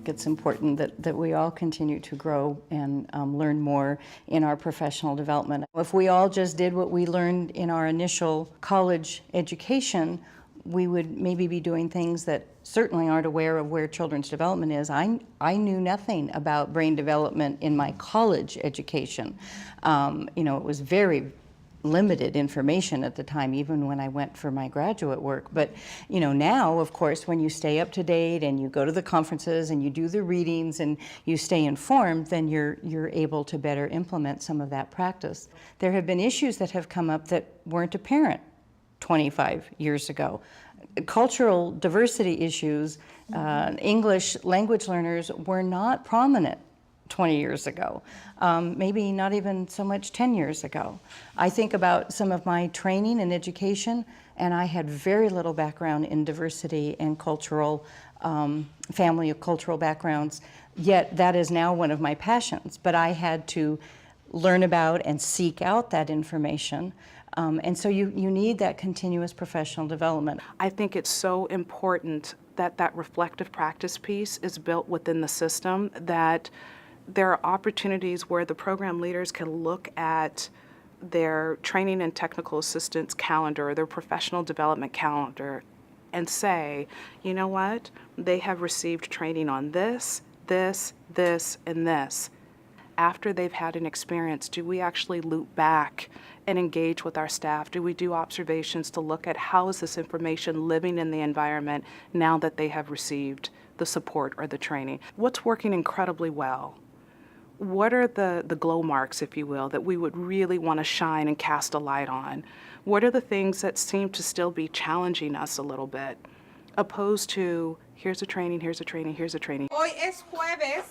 It's important that we all continue to grow and learn more in our professional development. If we all just did what we learned in our initial college education, we would maybe be doing things that certainly aren't aware of where children's development is. I knew nothing about brain development in my college education. You know, it was very limited information at the time, even when I went for my graduate work. But you know, now of course, when you stay up to date and you go to the conferences and you do the readings and you stay informed, then you're able to better implement some of that practice. There have been issues that have come up that weren't apparent 25 years ago. Cultural diversity issues, English language learners were not prominent 20 years ago, maybe not even so much 10 years ago. I think about some of my training and education, and I had very little background in diversity and cultural, family of cultural backgrounds, yet that is now one of my passions. But I had to learn about and seek out that information. And so you need that continuous professional development. I think it's so important that that reflective practice piece is built within the system, that there are opportunities where the program leaders can look at their training and technical assistance calendar, their professional development calendar, and say, you know what, they have received training on this, this, this, and this. After they've had an experience, do we actually loop back and engage with our staff? Do we do observations to look at how is this information living in the environment now that they have received the support or the training? What's working incredibly well? What are the glow marks, if you will, that we would really want to shine and cast a light on? What are the things that seem to still be challenging us a little bit, opposed to here's a training, here's a training, here's a training? Hoy es jueves.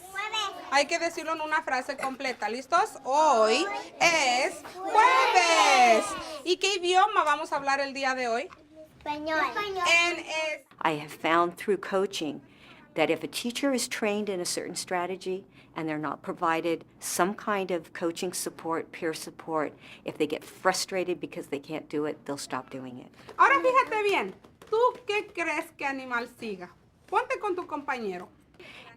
Hay que decirlo en una frase completa. ¿Listos? Hoy es jueves. ¿Y qué idioma vamos a hablar el día de hoy? Español. I have found through coaching that if a teacher is trained in a certain strategy and they're not provided some kind of coaching support, peer support, if they get frustrated because they can't do it, they'll stop doing it. Ahora fíjate bien. ¿Tú qué crees que animal siga? Ponte con tu compañero.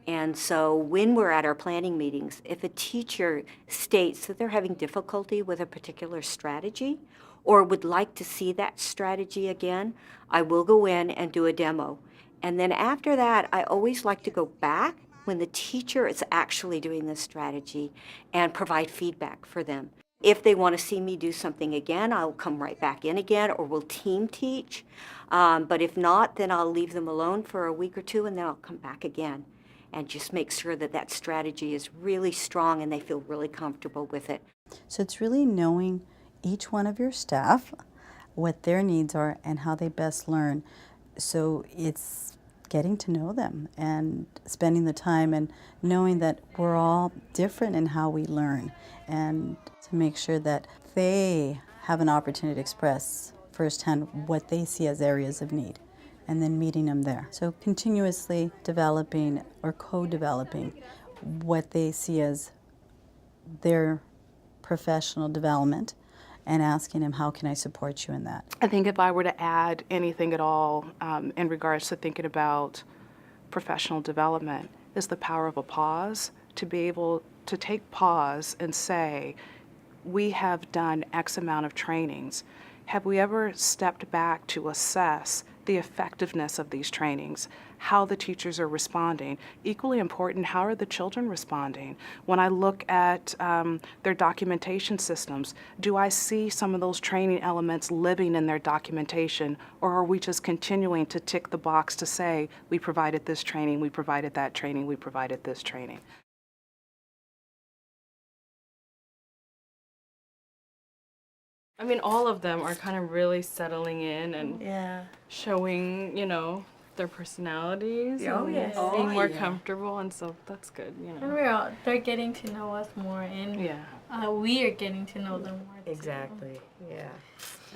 And so when we're at our planning meetings, if a teacher states that they're having difficulty with a particular strategy or would like to see that strategy again, I will go in and do a demo. And then after that, I always like to go back when the teacher is actually doing this strategy and provide feedback for them. If they want to see me do something again, I'll come right back in again, or we'll team teach. But if not, then I'll leave them alone for a week or two, and then I'll come back again and just make sure that that strategy is really strong and they feel really comfortable with it. So it's really knowing each one of your staff, what their needs are, and how they best learn. So it's getting to know them and spending the time and knowing that we're all different in how we learn, and to make sure that they have an opportunity to express firsthand what they see as areas of need, and then meeting them there. So continuously developing or co-developing what they see as their professional development and asking them, how can I support you in that? I think if I were to add anything at all in regards to thinking about professional development, is the power of a pause, to be able to take pause and say, we have done X amount of trainings. Have we ever stepped back to assess the effectiveness of these trainings, how the teachers are responding? Equally important, how are the children responding? When I look at their documentation systems, do I see some of those training elements living in their documentation, or are we just continuing to tick the box to say, we provided this training, we provided that training, we provided this training? I mean, all of them are kind of really settling in and showing, you know, their personalities and being more comfortable, and so that's good, you know. And they're getting to know us more, and we are getting to know them more. Exactly, yeah.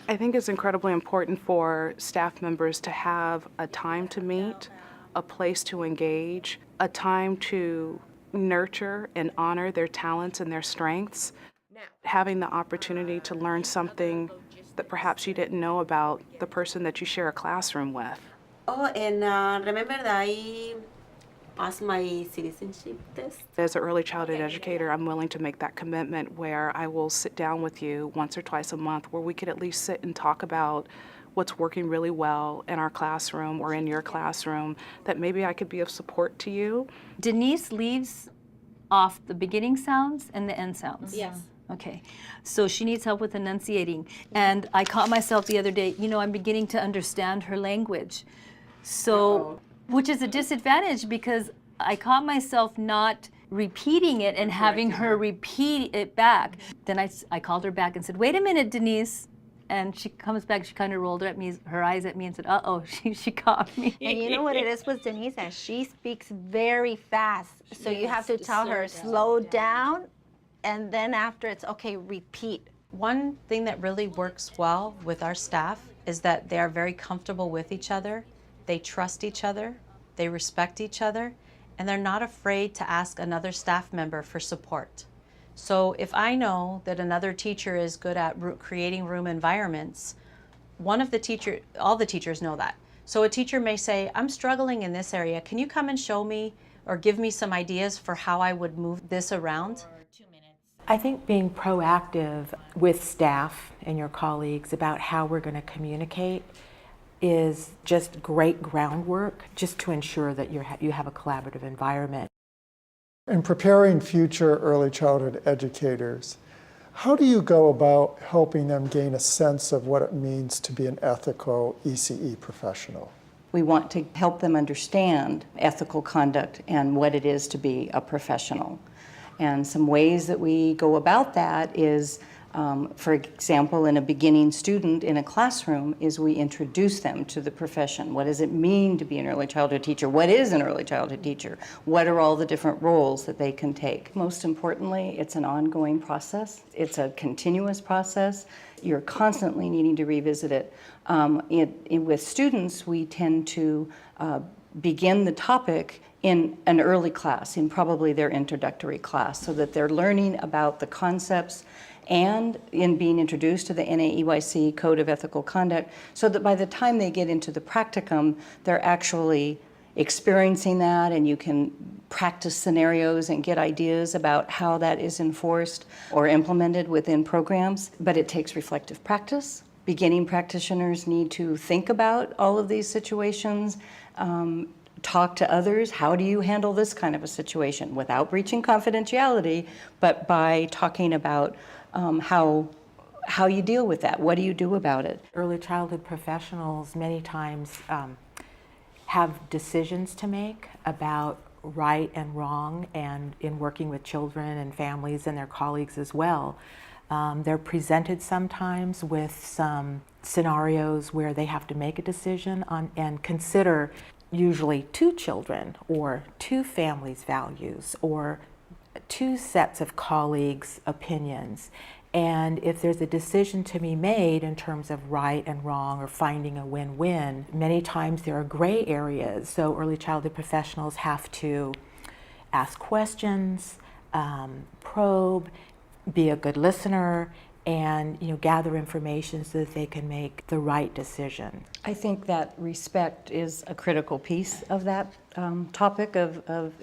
I think it's incredibly important for staff members to have a time to meet, a place to engage, a time to nurture and honor their talents and their strengths, having the opportunity to learn something that perhaps you didn't know about the person that you share a classroom with. Oh, and remember that I passed my citizenship test? As an early childhood educator, I'm willing to make that commitment where I will sit down with you once or twice a month where we could at least sit and talk about what's working really well in our classroom or in your classroom, that maybe I could be of support to you. Denise leaves off the beginning sounds and the end sounds. Yes. Okay, so she needs help with enunciating. And I caught myself the other day, I'm beginning to understand her language. So, which is a disadvantage because I caught myself not repeating it and having her repeat it back. Then I called her back and said, wait a minute, Denise. And she comes back, she kind of rolled her eyes at me and said, uh-oh, she caught me. And you know what it is with Denise? That she speaks very fast. So you have to tell her, slow down. And then after it's, okay, repeat. One thing that really works well with our staff is that they are very comfortable with each other. They trust each other, they respect each other, and they're not afraid to ask another staff member for support. So if I know that another teacher is good at creating room environments, all the teachers know that. So a teacher may say, I'm struggling in this area. Can you come and show me or give me some ideas for how I would move this around? I think being proactive with staff and your colleagues about how we're going to communicate is just great groundwork just to ensure that you have a collaborative environment. In preparing future early childhood educators, how do you go about helping them gain a sense of what it means to be an ethical ECE professional? We want to help them understand ethical conduct and what it is to be a professional. And some ways that we go about that is, for example, in a beginning student in a classroom, is we introduce them to the profession. What does it mean to be an early childhood teacher? What is an early childhood teacher? What are all the different roles that they can take? Most importantly, it's an ongoing process. It's a continuous process. You're constantly needing to revisit it. With students, we tend to begin the topic in an early class, in probably their introductory class, so that they're learning about the concepts and in being introduced to the NAEYC Code of Ethical Conduct, so that by the time they get into the practicum, they're actually experiencing that, and you can practice scenarios and get ideas about how that is enforced or implemented within programs. But it takes reflective practice. Beginning practitioners need to think about all of these situations, talk to others. How do you handle this kind of a situation without breaching confidentiality, but by talking about how you deal with that? What do you do about it? Early childhood professionals many times have decisions to make about right and wrong, and in working with children and families and their colleagues as well. They're presented sometimes with some scenarios where they have to make a decision on and consider usually two children or two families' values or two sets of colleagues' opinions. And if there's a decision to be made in terms of right and wrong or finding a win-win, many times there are gray areas. So early childhood professionals have to ask questions, probe, be a good listener, and gather information so that they can make the right decision. I think that respect is a critical piece of that topic of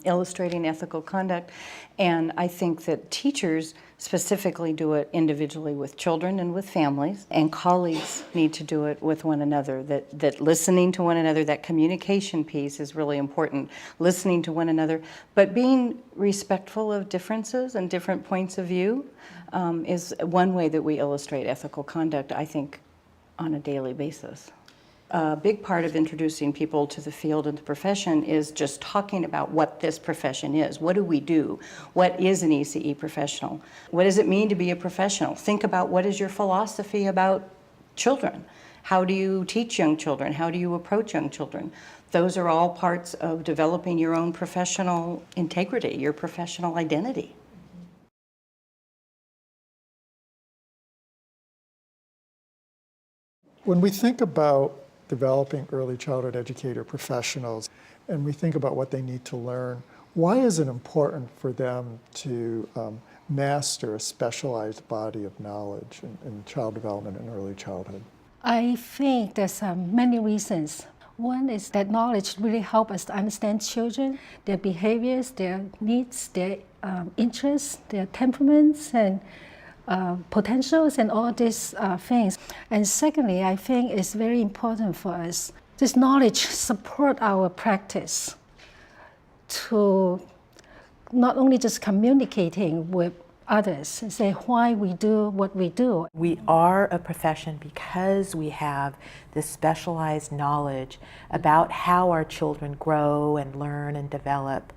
illustrating ethical conduct. And I think that teachers specifically do it individually with children and with families, and colleagues need to do it with one another, that listening to one another, that communication piece is really important, listening to one another, but being respectful of differences and different points of view is one way that we illustrate ethical conduct, I think, on a daily basis. A big part of introducing people to the field and the profession is just talking about what this profession is. What do we do? What is an ECE professional? What does it mean to be a professional? Think about what is your philosophy about children? How do you teach young children? How do you approach young children? Those are all parts of developing your own professional integrity, your professional identity. When we think about developing early childhood educator professionals and we think about what they need to learn, why is it important for them to master a specialized body of knowledge in child development and early childhood? I think there's many reasons. One is that knowledge really helps us to understand children, their behaviors, their needs, their interests, their temperaments, and potentials, and all these things. And secondly, I think it's very important for us. This knowledge support our practice to not only just communicating with others and say why we do what we do. We are a profession because we have this specialized knowledge about how our children grow and learn and develop.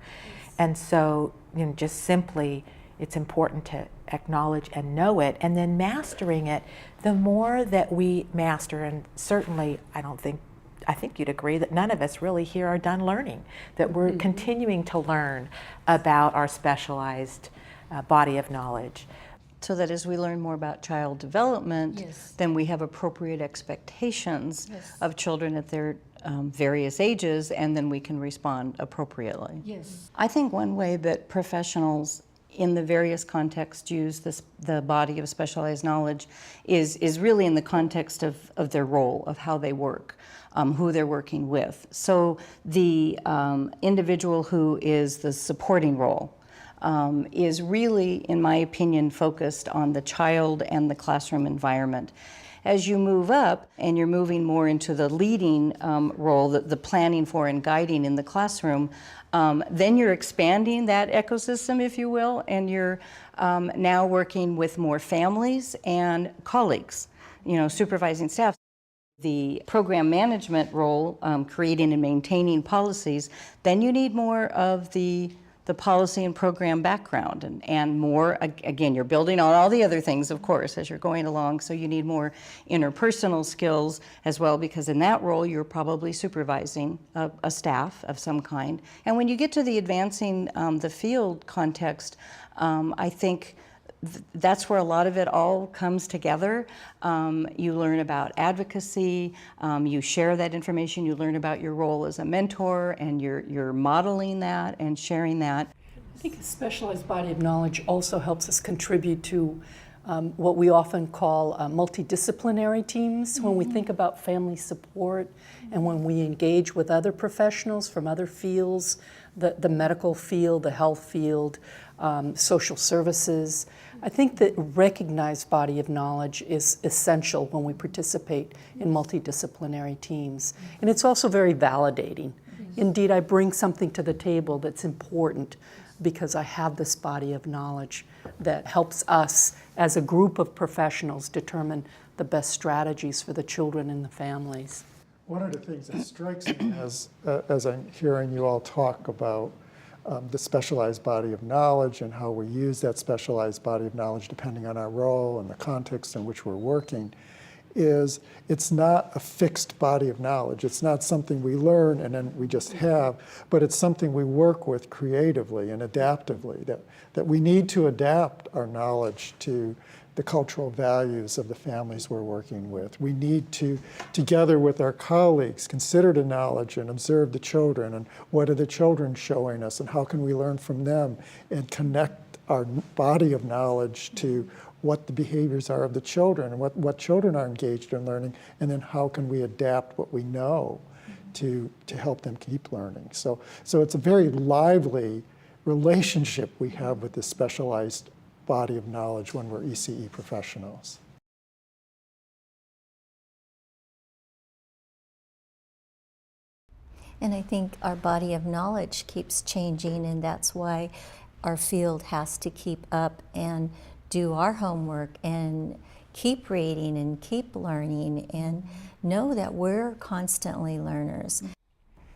And so, just simply, it's important to acknowledge and know it, and then mastering it. The more that we master, and certainly I think you'd agree that none of us really here are done learning, that we're continuing to learn about our specialized body of knowledge. So that as we learn more about child development, then we have appropriate expectations of children at their various ages, and then we can respond appropriately. Yes. I think one way that professionals in the various contexts use the body of specialized knowledge is really in the context of their role, of how they work, who they're working with. So the individual who is the supporting role is really, in my opinion, focused on the child and the classroom environment. As you move up and you're moving more into the leading role, the planning for and guiding in the classroom, then you're expanding that ecosystem, if you will, and you're now working with more families and colleagues, supervising staff. The program management role, creating and maintaining policies, then you need more of the policy and program background and more, again, you're building on all the other things, of course, as you're going along, so you need more interpersonal skills as well, because in that role you're probably supervising a staff of some kind. And when you get to the advancing the field context, I think that's where a lot of it all comes together. You learn about advocacy, you share that information, you learn about your role as a mentor, and you're modeling that and sharing that. I think a specialized body of knowledge also helps us contribute to what we often call multidisciplinary teams. When we think about family support and when we engage with other professionals from other fields, the medical field, the health field, social services, I think that recognized body of knowledge is essential when we participate in multidisciplinary teams. And it's also very validating. Indeed, I bring something to the table that's important because I have this body of knowledge that helps us as a group of professionals determine the best strategies for the children and the families. One of the things that strikes me as I'm hearing you all talk about the specialized body of knowledge and how we use that specialized body of knowledge depending on our role and the context in which we're working, is it's not a fixed body of knowledge. It's not something we learn and then we just have, but it's something we work with creatively and adaptively, that we need to adapt our knowledge to the cultural values of the families we're working with. We need to, together with our colleagues, consider the knowledge and observe the children and what are the children showing us and how can we learn from them and connect our body of knowledge to what the behaviors are of the children and what children are engaged in learning, and then how can we adapt what we know to help them keep learning. So it's a very lively relationship we have with this specialized body of knowledge when we're ECE professionals. And I think our body of knowledge keeps changing, and that's why our field has to keep up and do our homework and keep reading and keep learning and know that we're constantly learners.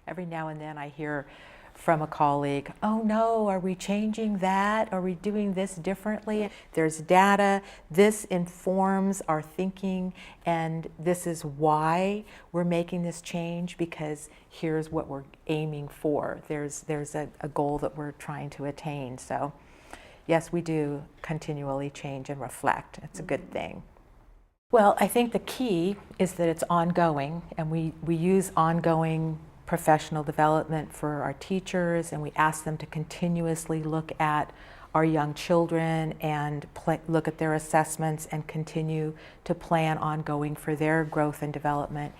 Every now and then I hear from a colleague, oh no, are we changing that? Are we doing this differently? There's data, this informs our thinking, and this is why we're making this change, because here's what we're aiming for. There's a goal that we're trying to attain. So yes, we do continually change and reflect. It's a good thing. Well, I think the key is that it's ongoing, and we use ongoing professional development for our teachers, and we ask them to continuously look at our young children and look at their assessments and continue to plan ongoing for their growth and development.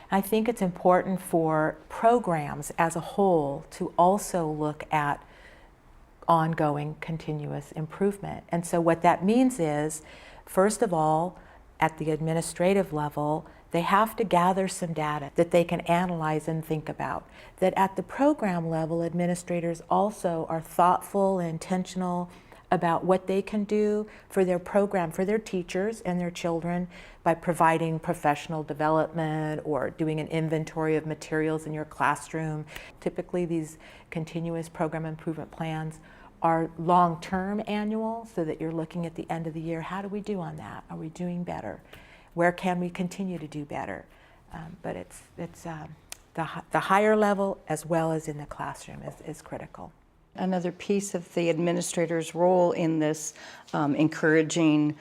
I think it's important for programs as a whole to also look at ongoing continuous improvement. And so what that means is, first of all, at the administrative level, they have to gather some data that they can analyze and think about. That at the program level, administrators also are thoughtful and intentional about what they can do for their program, for their teachers and their children, by providing professional development or doing an inventory of materials in your classroom. Typically, these continuous program improvement plans are long-term annual, so that you're looking at the end of the year, how do we do on that? Are we doing better? Where can we continue to do better? But it's the higher level as well as in the classroom is critical. Another piece of the administrator's role in this encouraging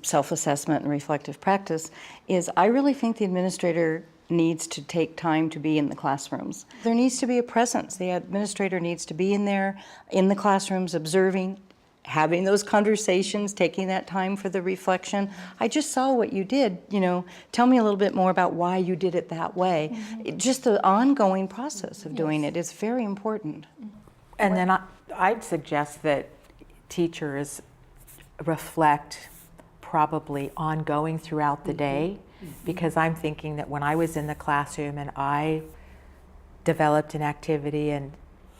self-assessment and reflective practice is, I really think the administrator needs to take time to be in the classrooms. There needs to be a presence. The administrator needs to be in there, in the classrooms, observing, having those conversations, taking that time for the reflection. I just saw what you did, tell me a little bit more about why you did it that way. Just the ongoing process of doing it is very important. And then I'd suggest that teachers reflect probably ongoing throughout the day, because I'm thinking that when I was in the classroom and I developed an activity and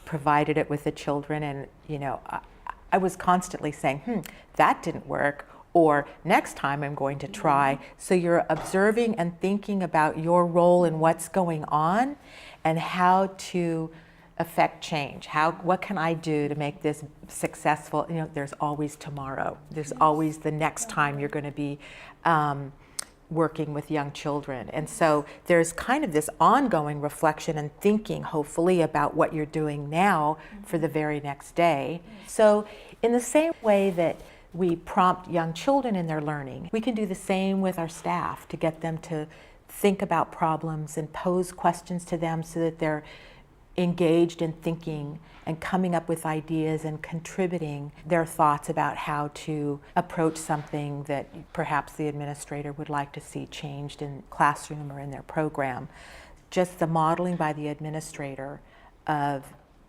provided it with the children, and I was constantly saying, that didn't work, or next time I'm going to try. So you're observing and thinking about your role in what's going on and how to affect change. What can I do to make this successful? There's always tomorrow. There's always the next time you're going to be working with young children. And so there's kind of this ongoing reflection and thinking, hopefully, about what you're doing now for the very next day. So in the same way that we prompt young children in their learning, we can do the same with our staff to get them to think about problems and pose questions to them so that they're engaged in thinking and coming up with ideas and contributing their thoughts about how to approach something that perhaps the administrator would like to see changed in classroom or in their program. Just the modeling by the administrator of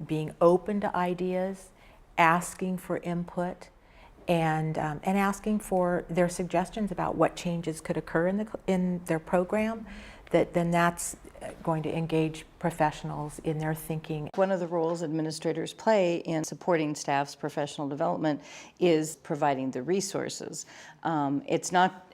being open to ideas, asking for input, and asking for their suggestions about what changes could occur in their program, then that's going to engage professionals in their thinking. One of the roles administrators play in supporting staff's professional development is providing the resources. It's not,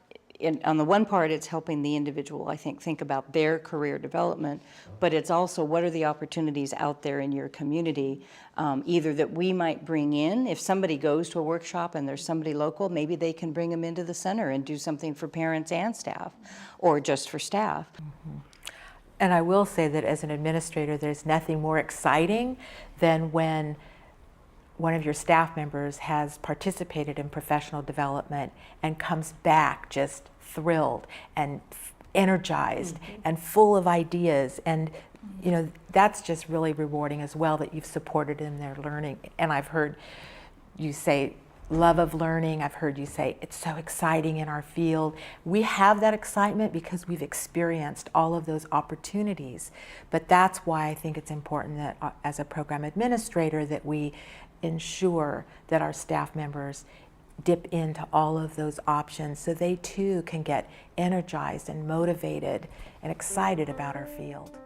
on the one part, it's helping the individual, I think about their career development, but it's also what are the opportunities out there in your community, either that we might bring in. If somebody goes to a workshop and there's somebody local, maybe they can bring them into the center and do something for parents and staff, or just for staff. And I will say that as an administrator, there's nothing more exciting than when one of your staff members has participated in professional development and comes back just thrilled and energized and full of ideas. And that's just really rewarding as well, that you've supported in their learning. And I've heard you say love of learning. I've heard you say it's so exciting in our field. We have that excitement because we've experienced all of those opportunities. But that's why I think it's important that as a program administrator that we ensure that our staff members dip into all of those options so they too can get energized and motivated and excited about our field.